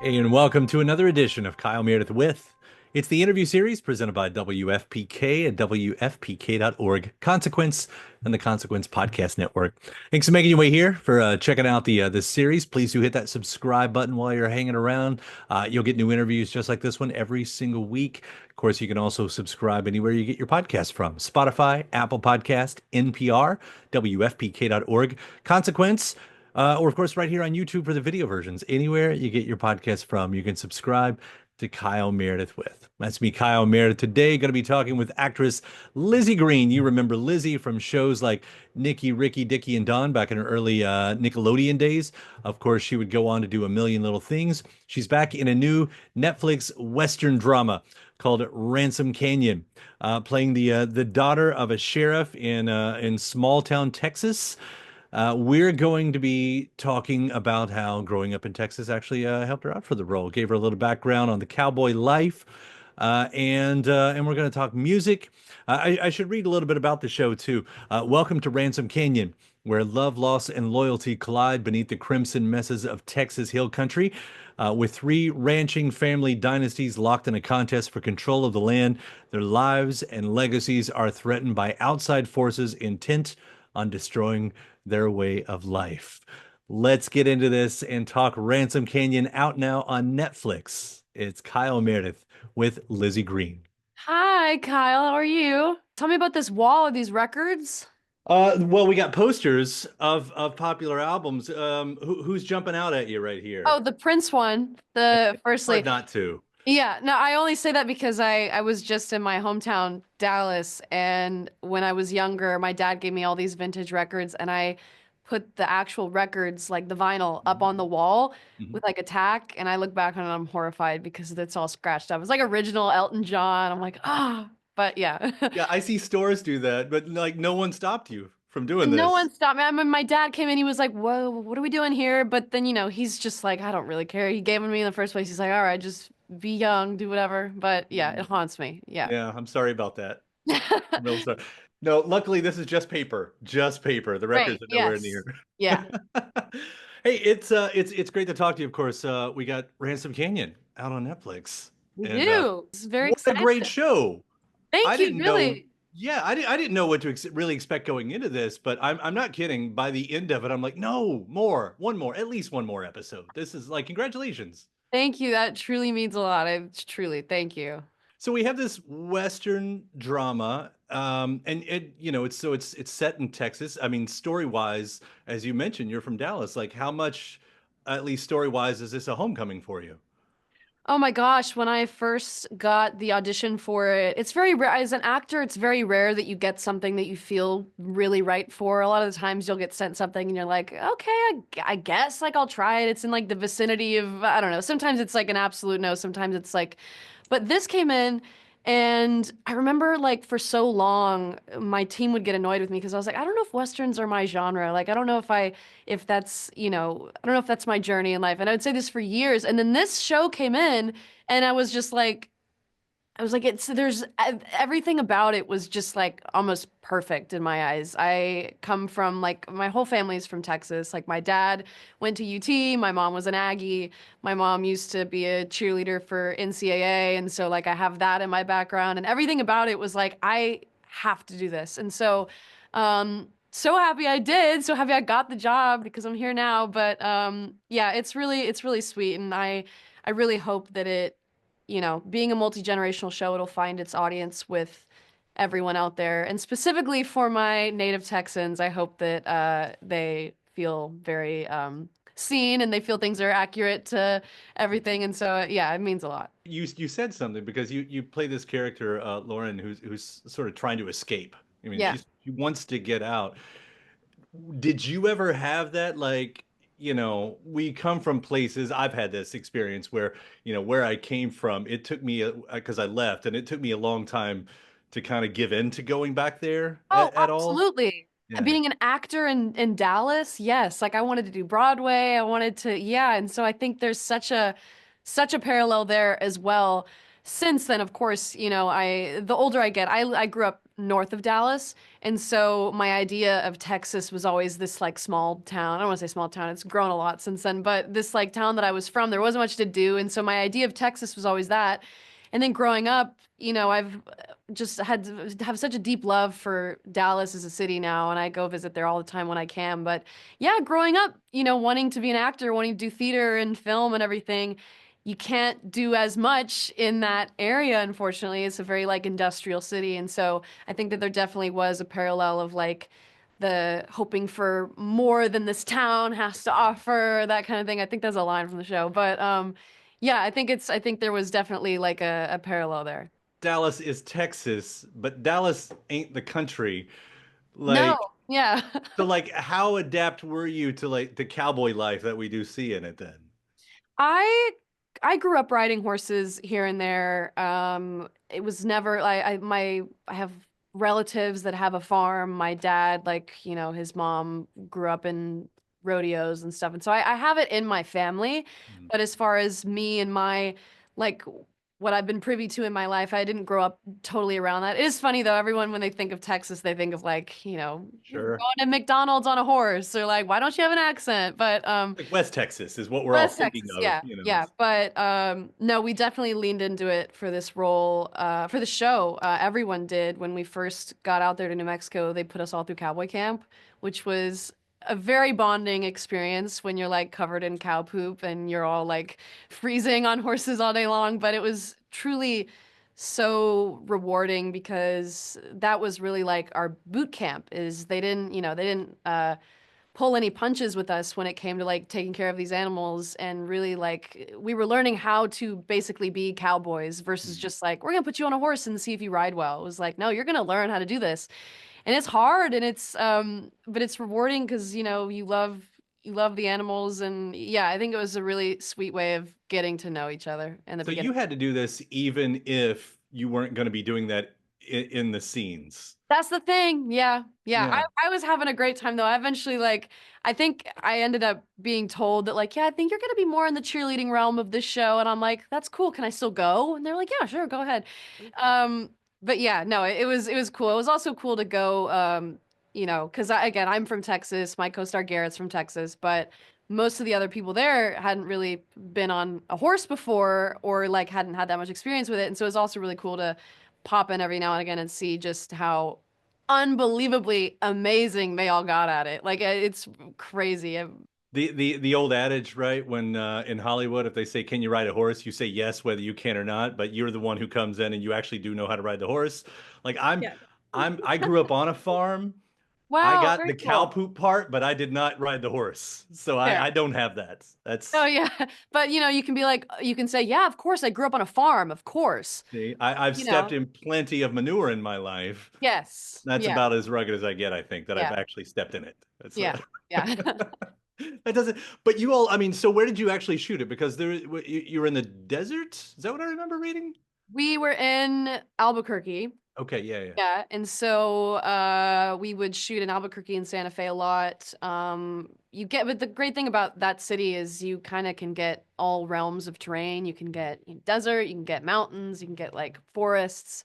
And welcome to another edition of Kyle Meredith with. It's the interview series presented by WFPK and WFPK.org, Consequence, and the Consequence Podcast Network. Thanks for making your way here for checking out the series. Please do hit that subscribe button while you're hanging around. You'll get new interviews just like this one every single week. Of course, you can also subscribe anywhere you get your podcast from: Spotify, Apple Podcast, NPR, WFPK.org, Consequence. Or, of course, right here on YouTube for the video versions. Anywhere you get your podcast from, you can subscribe to Kyle Meredith with. That's me, Kyle Meredith. Today, going to be talking with actress Lizzy Greene. You remember Lizzy from shows like Nicky, Ricky, Dicky, and Don back in her early Nickelodeon days. Of course, she would go on to do a million little things. She's back in a new Netflix Western drama called Ransom Canyon, playing the daughter of a sheriff in small town Texas. We're going to be talking about how growing up in Texas actually helped her out for the role, gave her a little background on the Cowboy Life, and we're going to talk music. I should read a little bit about the show too. Welcome to Ransom Canyon, where love, loss, and loyalty collide beneath the crimson messes of Texas Hill Country. With three ranching family dynasties locked in a contest for control of the land, their lives and legacies are threatened by outside forces intent on destroying their way of life. Let's get into this and talk Ransom Canyon, out now on Netflix. It's Kyle Meredith with Lizzy Greene. Hi, Kyle. How are you? Tell me about this wall of these records. Well, we got posters of popular albums. Who's jumping out at you right Oh, here? the Prince one. The Hard firstly, not to. yeah. No, I only say that because I was just in my hometown, Dallas, and when I was younger, my dad gave me all these vintage records, and I put the actual records, like the vinyl, up on the wall Mhm. with like a tack, and I look back on it, I'm horrified because it's all scratched up. It's like original Elton John. I'm like, but yeah. Yeah, I see stores do that, but like no one stopped you from doing No this. one stopped me. I mean, my dad came in, he was like, "Whoa, what are we doing here?" But then, he's just like, I don't really care. He gave it to me in the first place. He's like, all right, just be young, do whatever. But yeah, it haunts me. Yeah. Yeah, I'm sorry about that. Real sorry. No, luckily this is just paper. Just paper. The records Great. are nowhere near. Yes. Yeah. Hey, it's great to talk to you, of course. We got Ransom Canyon out on Netflix. We And do. It's very what a excited. great show. I Thank you, didn't know. really. Yeah, I didn't know what to really expect going into this, but I'm not kidding. By the end of it, I'm like, no, more, one more, at least one more episode. This is like, congratulations. Thank you. That truly means a lot. I truly thank you. So we have this Western drama, and it's set in Texas. I mean, story-wise, as you mentioned, you're from Dallas. Like, how much, at least story-wise, is this a homecoming for you? Oh my gosh, when I first got the audition for it, it's very rare. As an actor, it's very rare that you get something that you feel really right for. A lot of the times you'll get sent something and you're like, okay, I guess like I'll try it. It's in like the vicinity of, I don't know. Sometimes it's like an absolute no. Sometimes it's like, but this came in and I remember like for so long, my team would get annoyed with me because I was like, I don't know if Westerns are my genre. Like, I don't know if that's, I don't know if that's my journey in life. And I would say this for years. And then this show came in and I was like, there's everything about it was just like almost perfect in my eyes. I come from like, my whole family's from Texas. Like, my dad went to UT, my mom was an Aggie, my mom used to be a cheerleader for NCAA. And so, like, I have that in my background, and everything about it was like, I have to do this. And so, so happy I did. So happy I got the job because I'm here now. But yeah, it's really sweet, and I really hope that being a multi-generational show, it'll find its audience with everyone out there. And specifically for my native Texans, I hope that they feel very seen and they feel things are accurate to everything. And so, yeah, it means a lot. You said something because you play this character, Lauren, who's sort of trying to escape. I mean, Yeah. she wants to get out. Did you ever have that, like, we come from places, I've had this experience where, where I came from, it took me, because I left, and it took me a long time to kind of give in to going back there Oh, at all. absolutely. Yeah. Being an actor in Dallas, yes. Like, I wanted to do Broadway. I wanted to, yeah. And so I think there's such a parallel there as well. Since then, of course, the older I get, I grew up north of Dallas. And so my idea of Texas was always this like small town. I don't want to say small town, it's grown a lot since then, but this like town that I was from, there wasn't much to do. And so my idea of Texas was always that. And then growing up, I've just had to have such a deep love for Dallas as a city now, and I go visit there all the time when I can. But yeah, growing up, wanting to be an actor, wanting to do theater and film and everything, you can't do as much in that area, unfortunately. It's a very like industrial city. And so I think that there definitely was a parallel of like the hoping for more than this town has to offer, that kind of thing. I think that's a line from the show. But yeah, I think there was definitely like a parallel there. Dallas is Texas, but Dallas ain't the country. No, Like, yeah. so like how adept were you to like the cowboy life that we do see in it then? I I grew up riding horses here and there. It was never I have relatives that have a farm. My dad, like, his mom grew up in rodeos and stuff. And so I have it in my family. Mm. But as far as me and my like what I've been privy to in my life, I didn't grow up totally around that. It is funny though, everyone when they think of Texas, they think of like, going Sure. to McDonald's on a horse or like, why don't you have an accent? But Like West Texas is what we're all West thinking Texas, of, yeah, you know. yeah. But no, we definitely leaned into it for this role, for the show. Everyone did when we first got out there to New Mexico. They put us all through cowboy camp, which was a very bonding experience when you're like covered in cow poop and you're all like freezing on horses all day long. But it was truly so rewarding because that was really like our boot camp. Is they didn't pull any punches with us when it came to like taking care of these animals, and really like we were learning how to basically be cowboys versus Mm. just like we're gonna put you on a horse and see if you ride well. It was like, no, you're gonna learn how to do this. And it's hard, and it's but it's rewarding because you love the animals. And yeah, I think it was a really sweet way of getting to know each other in the So beginning. you had to do this even if you weren't going to be doing that in the scenes. That's the thing. Yeah. Yeah. Yeah. I was having a great time though. I eventually like I think I ended up being told that like, yeah, I think you're gonna be more in the cheerleading realm of this show. And I'm like, that's cool. Can I still go? And they're like, yeah, sure, go ahead. Um, but yeah, no, it was cool. It was also cool to go because again, I'm from Texas, my co-star Garrett's from Texas, but most of the other people there hadn't really been on a horse before or like hadn't had that much experience with it. And so it was also really cool to pop in every now and again and see just how unbelievably amazing they all got at it. Like it's crazy. The old adage, right? When in Hollywood, if they say, "Can you ride a horse?" you say yes, whether you can or not. But you're the one who comes in and you actually do know how to ride the horse. Like Yeah. I grew up on a farm. I Wow, got very the cow cool. poop part, but I did not ride the horse. So Fair. I don't have that. Oh That's yeah. But you can be like you can say, "Yeah, of course I grew up on a farm, of course." see, I've You stepped know. in plenty of manure in my life. Yes. That's Yeah. about as rugged as I get, I think, that I've Yeah. actually stepped in it. That's Yeah. Yeah. that doesn't. But you all, I mean, so where did you actually shoot it? Because you were in the desert. Is that what I remember reading? We were in Albuquerque. Okay, yeah, yeah. Yeah, and so we would shoot in Albuquerque and Santa Fe a lot. But the great thing about that city is you kind of can get all realms of terrain. You can get desert, you can get mountains, you can get like forests,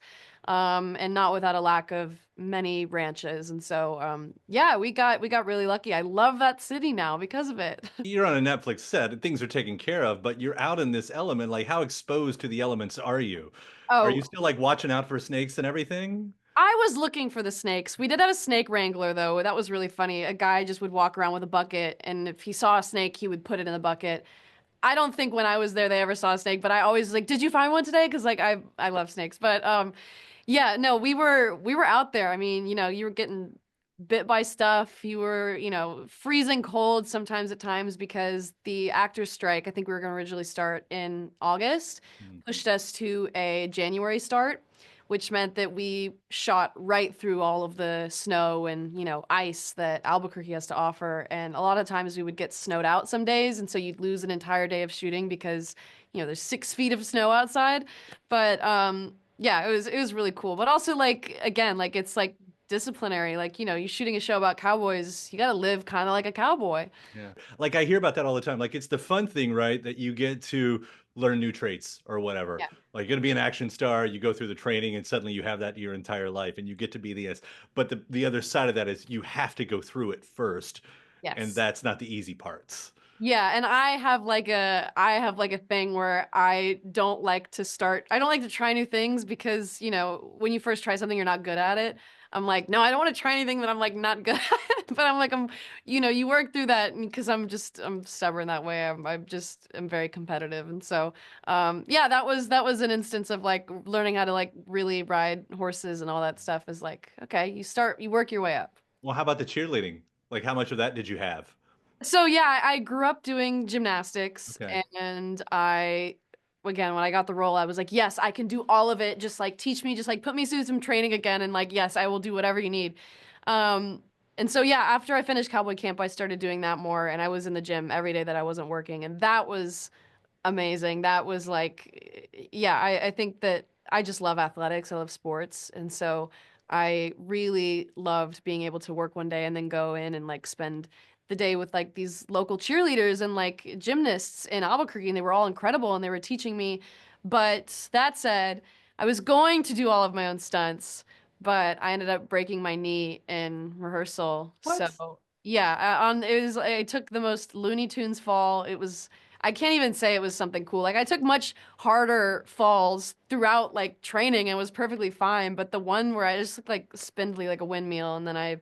and not without a lack of many ranches. And so yeah, we got really lucky. I love that city now because of it. You're on a Netflix set, and things are taken care of, but you're out in this element. Like, how exposed to the elements are you? Are you Oh, still like watching out for snakes and everything? I was looking for the snakes. We did have a snake wrangler though. That was really funny. A guy just would walk around with a bucket, and if he saw a snake, he would put it in the bucket. I don't think when I was there they ever saw a snake, but I always was like, "Did you find one today?" Because like I love snakes. But yeah, no, we were out there. I mean, you were getting bit by stuff. You were, freezing cold sometimes at times because the actors strike, I think we were going to originally start in August, Mm. pushed us to a January start, which meant that we shot right through all of the snow and, ice that Albuquerque has to offer. And a lot of times we would get snowed out some days, and so you'd lose an entire day of shooting because, there's 6 feet of snow outside. But yeah, it was really cool. But also like again, like it's like disciplinary. Like, you're shooting a show about cowboys, you gotta live kind of like a cowboy. Yeah. Like I hear about that all the time. Like it's the fun thing, right? That you get to learn new traits or whatever. Yeah. Like you're gonna be an action star, you go through the training and suddenly you have that your entire life and you get to be the S. But the other side of that is you have to go through it first, and Yes. that's not the easy parts. Yeah, and I have like a thing where I don't like to try new things because, when you first try something you're not good at it. I'm like, no, I don't want to try anything that I'm like not good at. But I'm like you work through that because I'm stubborn that way. I'm very competitive. And so yeah, that was an instance of like learning how to like really ride horses and all that stuff is like, okay, you work your way up. Well, how about the cheerleading? Like how much of that did you have? So yeah, I grew up doing gymnastics Okay. and again, when I got the role, I was like, yes, I can do all of it. Just like teach me, just like put me through some training again and like, yes, I will do whatever you need. Um, and so yeah, after I finished cowboy camp, I started doing that more and I was in the gym every day that I wasn't working and that was amazing. That was like, yeah, I think that I just love athletics. I love sports. And so I really loved being able to work one day and then go in and like spend the day with like these local cheerleaders and like gymnasts in Albuquerque. And they were all incredible and they were teaching me. But that said, I was going to do all of my own stunts, but I ended up breaking my knee in rehearsal. What? So yeah, I took the most Looney Tunes fall. I can't even say it was something cool. Like I took much harder falls throughout like training and was perfectly fine, but the one where I just looked like spindly like a windmill and then I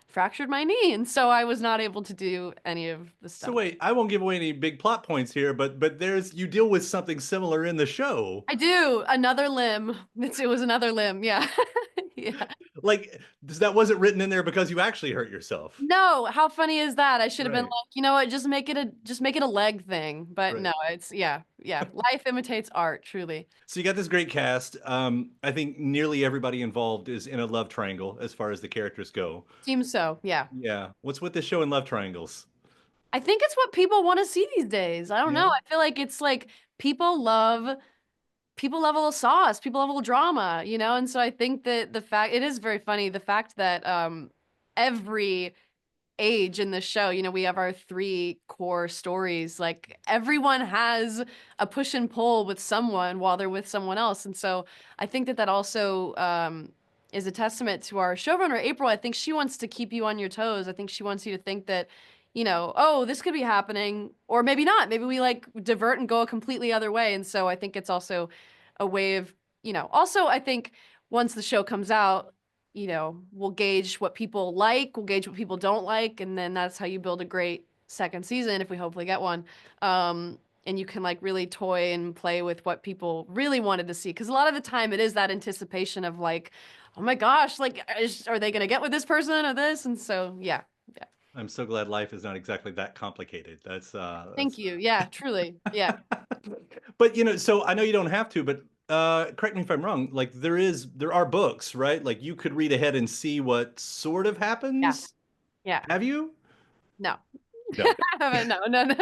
fractured my knee and so I was not able to do any of the So stuff. wait, I won't give away any big plot points here, but there's you deal with something similar in the show. I do another limb. It was another limb. Yeah. Yeah. Like that wasn't written in there because you actually hurt yourself. No, how funny is that? I should have been Right. like, you know what, just make it a leg thing. But Right. no, it's yeah, yeah. Life imitates art, truly. So you got this great cast. I think nearly everybody involved is in a love triangle as far as the characters go. Seems so, yeah. Yeah. What's with the show in love triangles? I think it's what people want to see these days. I don't know. Yeah. I feel like it's like people love people love a little sauce, people love a little drama, And so I think that the fact it is very funny, the fact that every age in the show. We have our three core stories. Like everyone has a push and pull with someone while they're with someone else. And so I think that that also is a testament to our showrunner, April. I think she wants to keep you on your toes. I think she wants you to think that, oh, this could be happening, or maybe not. Maybe we like divert and go a completely other way. And so I think it's also a way of, also I think once the show comes out, we'll gauge what people like, we'll gauge what people don't like, and then that's how you build a great second season if we hopefully get one. And you can like really toy and play with what people really wanted to see. Because a lot of the time it is that anticipation of like, oh my gosh, like, are they going to get with this person or this? And so, yeah, yeah. I'm so glad life is not exactly that complicated. Thank you. Yeah, truly. Yeah. But so I know you don't have to, but correct me if I'm wrong, like there are books, right? Like you could read ahead and see what sort of Yeah. happens. Yeah. Have you? No. No. I haven't. No, no, no.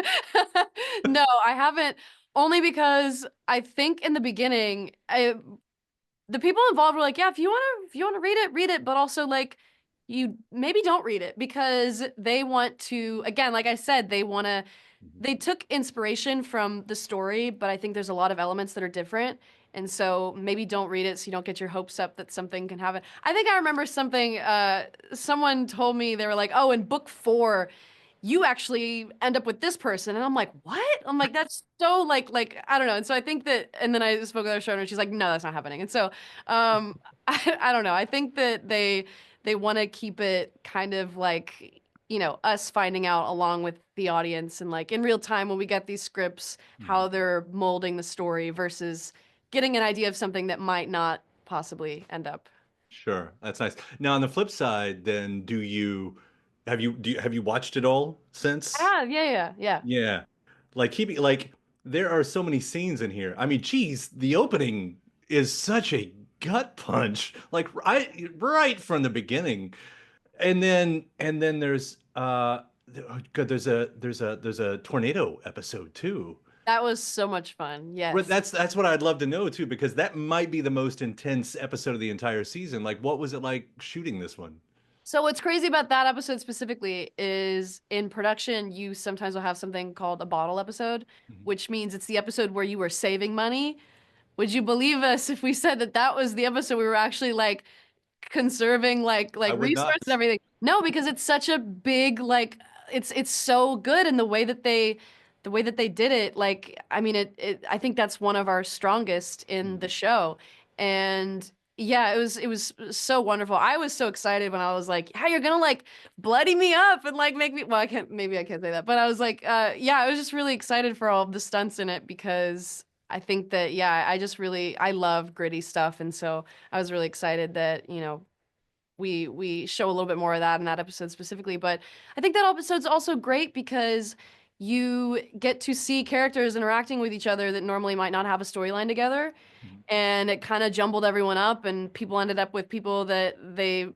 No, I haven't. Only because I think in the beginning, the people involved were like, yeah, if you want to read it, but also like you maybe don't read it because they want to, again, like I said, Mhm. they took inspiration from the story, but I think there's a lot of elements that are different. And so maybe don't read it so you don't get your hopes up that something can happen. I think I remember something, someone told me, they were like, oh, in book 4, you actually end up with this person. And I'm like, what? I'm like, that's so I don't know. And so I think that, and then I spoke with our showrunner and she's like, no, that's not happening. And so, I don't know. I think that they want to keep it kind of like, us finding out along with the audience and like in real time when we get these scripts, Mhm. how they're molding the story versus getting an idea of something that might not possibly end up. Sure, that's nice. Now on the flip side, then have you watched it all since? Ah, yeah, yeah, yeah. Yeah. Like keeping like there are so many scenes in here. I mean, geez, the opening is such a gut punch. Like right from the beginning. And then good, there's a tornado episode too. That was so much fun. But Yes. that's what I'd love to know too, because that might be the most intense episode of the entire season. Like, what was it like shooting this one? So what's crazy about that episode specifically is in production, you sometimes will have something called a bottle episode, Mhm. which means it's the episode where you were saving money. Would you believe us if we said that that was the episode we were actually like conserving I would resources and not. everything? No, because it's such a big like it's so good in the way that they did it. Like I mean it I think that's one of our strongest in the Mhm. show. And yeah, it was so wonderful. I was so excited when I was like, "How you're gonna like bloody me up and like make me." Well, I can't. Maybe I can't say that, but I was like, yeah, I was just really excited for all of the stunts in it because I think that yeah, I just really I love gritty stuff, and so I was really excited that we show a little bit more of that in that episode specifically. But I think that episode's also great because you get to see characters interacting with each other that normally might not have a storyline together, Mhm. and it kind of jumbled everyone up and people ended up with people that they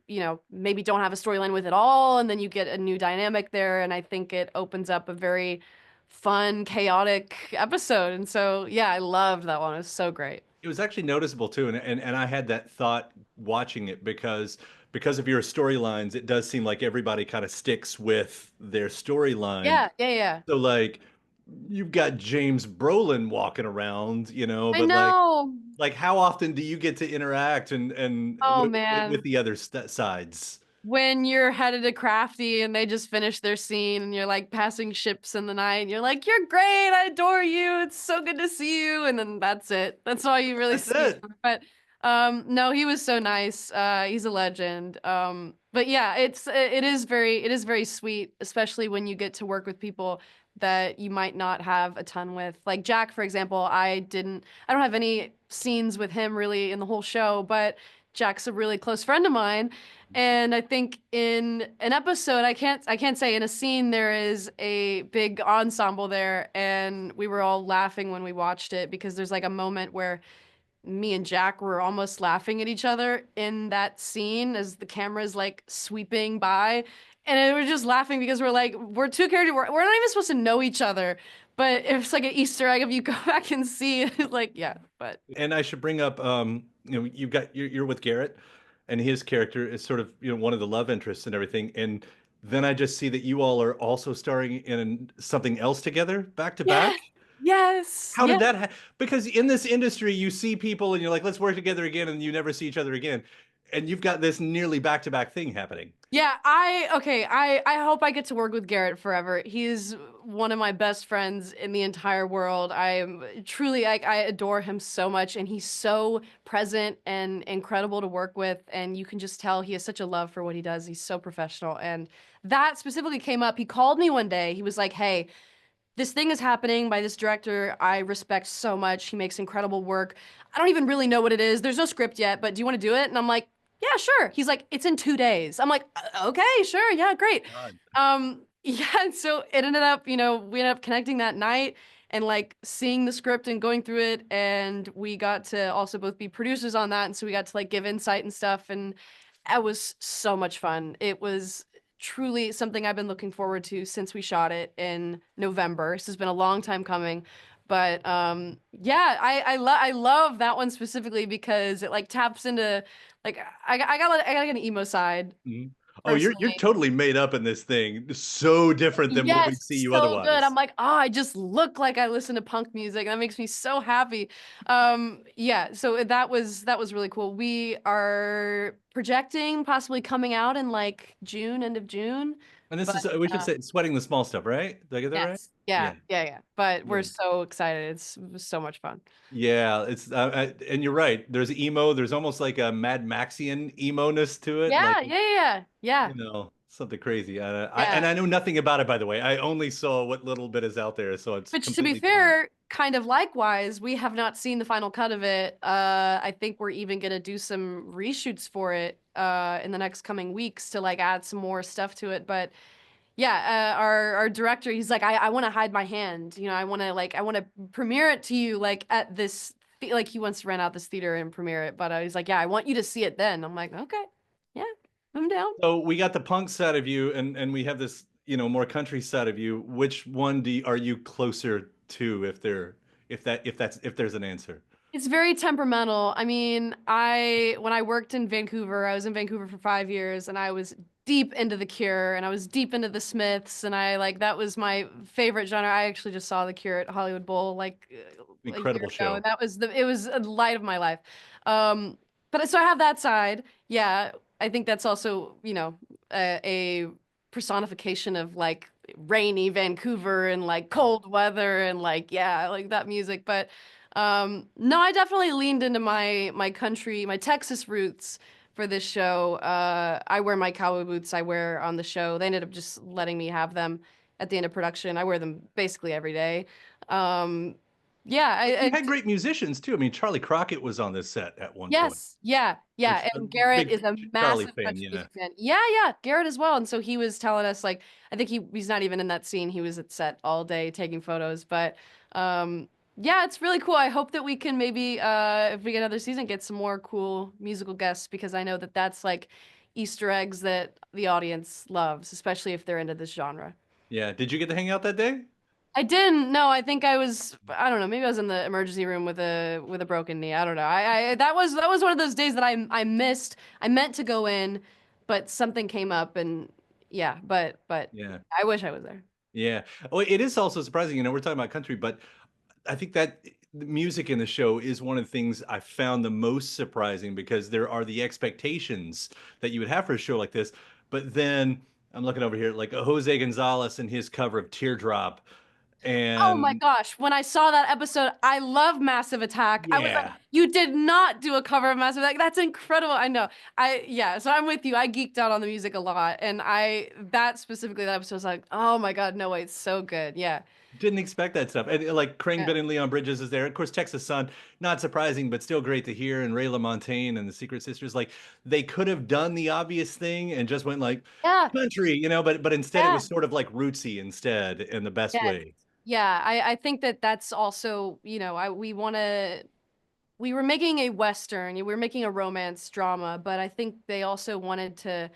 maybe don't have a storyline with at all, and then you get a new dynamic there, and I think it opens up a very fun chaotic episode. And so yeah, I loved that one. It was so great. It was actually noticeable too, and I had that thought watching it because of your storylines, it does seem like everybody kind of sticks with their storyline. Yeah, yeah, yeah. So like you've got James Brolin walking around, I but know. like how often do you get to interact and Oh with man, the other sides? when you're headed to Crafty and they just finished their scene and you're like passing ships in the night and you're like, "You're great, I adore you, it's so good to see you," and then that's it. That's all you really That's see. it. But no, he was so nice. He's a legend. But yeah, it is very sweet, especially when you get to work with people that you might not have a ton with. Like Jack, for example, I don't have any scenes with him really in the whole show, but Jack's a really close friend of mine. And I think in an episode, I can't say in a scene there is a big ensemble there, and we were all laughing when we watched it because there's like a moment where me and Jack were almost laughing at each other in that scene as the camera's like sweeping by. And we were just laughing because we're like, we're two characters, we're not even supposed to know each other. But it's like an Easter egg if you go back and see it. Like, yeah, but And I should bring up, you're with Garrett, and his character is sort of, one of the love interests and everything. And then I just see that you all are also starring in something else together, back to yeah, back. yes, How yeah. did that because in this industry, you see people and you're like, let's work together again, and you never see each other again. And you've got this nearly back to back thing happening. Yeah, I hope I get to work with Garrett forever. He's one of my best friends in the entire world. I am truly I adore him so much, and he's so present and incredible to work with, and you can just tell he has such a love for what he does. He's so professional, and that specifically came up. He called me one day. He was like, "Hey, this thing is happening by this director I respect so much. He makes incredible work. I don't even really know what it is. There's no script yet, but do you want to do it?" And I'm like, "Yeah, sure." He's like, "It's in 2 days." I'm like, Okay, sure. Yeah, great." God. Yeah. And so it ended up, we ended up connecting that night and like seeing the script and going through it. And we got to also both be producers on that. And so we got to like give insight and stuff. And it was so much fun. It was truly something I've been looking forward to since we shot it in November. This has been a long time coming. But yeah, I love that one specifically because it like taps into like I got like an emo side Mhm. Oh, you're personally. totally made up in this thing. So different than what we Yes, see you so good. I'm otherwise. like, oh, I just look like I listen to punk music. That makes me so happy. Yeah, so that was really cool. We are projecting possibly coming out in like June, end of June. And this But is, we should say, sweating the small stuff, right? Did I get that right? yes, yeah, Yeah. yeah, yeah. But we're Yeah. so excited. It was so much fun. Yeah, it's and you're right. There's emo. There's almost like a Mad Maxian emo-ness to it, like Yeah, yeah, yeah, yeah, something crazy. And yeah. I know nothing about it, by the way. I only saw what little bit is out there, so it's Which, to be completely blind. fair, kind of likewise, we have not seen the final cut of it. I think we're even gonna do some reshoots for it in the next coming weeks to like add some more stuff to it. But yeah, our director, he's like, I want to hide my hand. I want to premiere it to you like at this like he wants to rent out this theater and premiere it. But he's like, yeah, I want you to see it then. I'm like, okay, yeah, I'm down. So we got the punk side of you, and we have this, more country side of you. Which one are you closer to, if there's an answer? It's very temperamental. I mean, I when I worked in Vancouver, I was in Vancouver for 5 years, and I was deep into The Cure and I was deep into the Smiths and I like that was my favorite genre. I actually just saw The Cure at Hollywood Bowl like a year Incredible ago, show. and that was it was a light of my life. Um, but so I have that side. Yeah, I think that's also, a personification of like rainy Vancouver and like cold weather and like yeah, like that music. But no, I definitely leaned into my country, my Texas roots for this show. I wear my cowboy boots I wear on the show. They ended up just letting me have them at the end of production. I wear them basically every day. Um, yeah, You had great musicians too. I mean, Charlie Crockett was on this set at one point, yes, yeah, yeah. which I'm a And Garrett big is a Charlie massive fan, country you know. music fan. Yeah, yeah, Garrett as well. And so he was telling us like I think he's not even in that scene. He was at set all day taking photos. But um yeah, it's really cool. I hope that we can maybe if we get another season get some more cool musical guests because I know that that's like Easter eggs that the audience loves, especially if they're into this genre. Yeah. Did you get to hang out that day? I didn't. No, I think I don't know, maybe I was in the emergency room with a broken knee. I don't know. I that was one of those days that I missed. I meant to go in, but something came up and yeah, but Yeah. I wish I was there. Yeah. Oh, it is also surprising. You know, we're talking about country, but I think that the music in the show is one of the things I found the most surprising because there are the expectations that you would have for a show like this. But then I'm looking over here, like Jose González and his cover of Teardrop. Oh my And gosh, when I saw that episode, I love Massive Attack. I was like, yeah, you did not do a cover of Massive Attack. That's incredible. I know. Yeah, so I'm with you. I geeked out on the music a lot. And that specifically, that episode was like, oh my God, no way, it's so good. Yeah. didn't expect that stuff. And like Yeah. Bennett and Leon Bridges is there. Of course, Texas Sun, not surprising, but still great to hear. And Ray LaMontagne and the Secret Sisters, like they could have done the obvious thing and just went like Yeah. country, you know, but instead it Yeah. was sort of like rootsy instead in the best Yes. way. Yeah, I think that that's also, we were making a Western, we were making a romance drama, but I think they also wanted to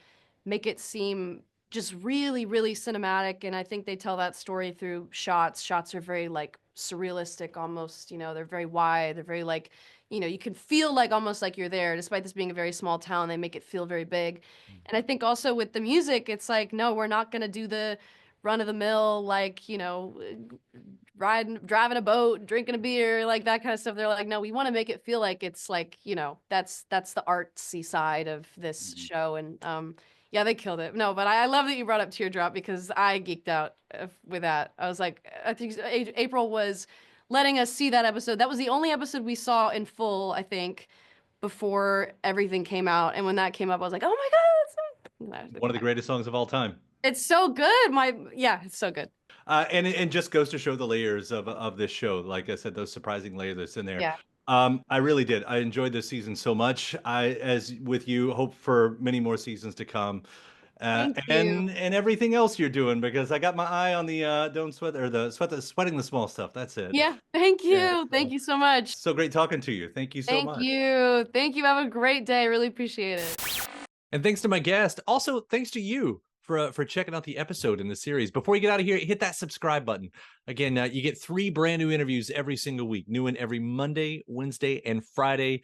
make it seem just really, really cinematic. And I think they tell that story through shots. Shots are very like surrealistic almost, they're very wide. They're very like, you can feel like almost like you're there, despite this being a very small town, they make it feel very big. And I think also with the music, it's like, no, we're not going to do the run of the mill, like, driving a boat, drinking a beer, like that kind of stuff. They're like, no, we want to make it feel like it's like, that's the artsy side of this Mhm. show. And yeah, they killed it. No, but I love that you brought up Teardrop because I geeked out with that. I was like, I think April was letting us see that episode. That was the only episode we saw in full, I think, before everything came out. And when that came up, I was like, oh my God, One of the greatest songs of all time. it's so good. Yeah, it's so good. And just goes to show the layers of this show. Like I said, those surprising layers that's in there. Yeah. I really did. I enjoyed this season so much. As with you, hope for many more seasons to come. Thank you. And everything else you're doing because I got my eye on the don't sweat or the sweating the small stuff. That's it. Yeah, thank Yeah. you. Thank you so much. So great talking to you. Thank you so Thank much. you. Thank you. Have a great day. Really appreciate it. And thanks to my guest. Also, thanks to you for checking out the episode in the series. Before you get out of here, hit that subscribe button. Again, you get 3 brand new interviews every single week. New one every Monday, Wednesday, and Friday.